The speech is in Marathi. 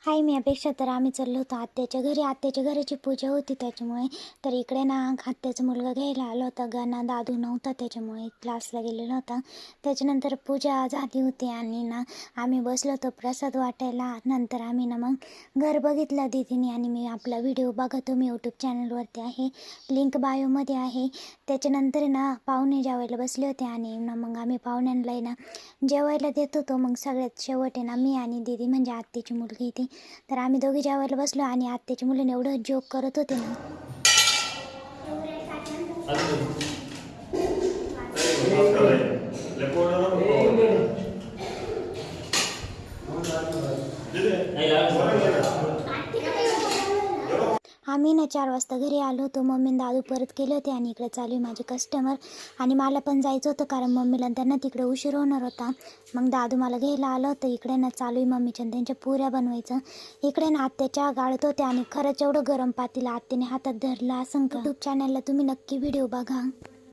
हाय, मी अपेक्षा. तर आम्ही चाललो होतो आत्याच्या घरी. आत्याच्या घराची पूजा होती त्याच्यामुळे. तर इकडे ना आत्याचा मुलगा घ्यायला आला होता. गाणा दादू नव्हता त्याच्यामुळे क्लासला गेलेला होता. त्याच्यानंतर पूजा झाली होती आणि ना आम्ही बसलो होतो प्रसाद वाटायला. नंतर आम्ही ना मग घर बघितलं दीदीने आणि मी. आपला व्हिडिओ बघा तुम्ही यूट्यूब चॅनलवरती आहे, लिंक बायोमध्ये आहे. त्याच्यानंतर ना पाहुणे जेवायला बसले होते आणि ना मग आम्ही पाहुण्यांना ना जेवायला देत होतो. मग सगळ्यात शेवट आहे ना मी आणि दीदी म्हणजे आत्याची मुलगी ती. तर आम्ही दोघी जेवायला बसलो आणि आत्याची मुलीने एवढं जोक करत होते ना. आम्ही ना 4 वाजता घरी आलो होतो. मम्मी आणि दादू परत केले होते आणि इकडे चालू आहे माझे कस्टमर. आणि मला पण जायचं होतं कारण मम्मीला त्यांना तिकडे उशीर होणार होता. मग दादू मला घ्यायला आलं होतं. इकडे ना चालू आहे मम्मीच्या त्यांच्या पुऱ्या बनवायचं. इकडे ना आत्या चहा गाळत होते आणि खरंच एवढं गरम पातेलं आत्याने हातात धरलं असं का. यूट्यूब चॅनलला तुम्ही नक्की व्हिडिओ बघा.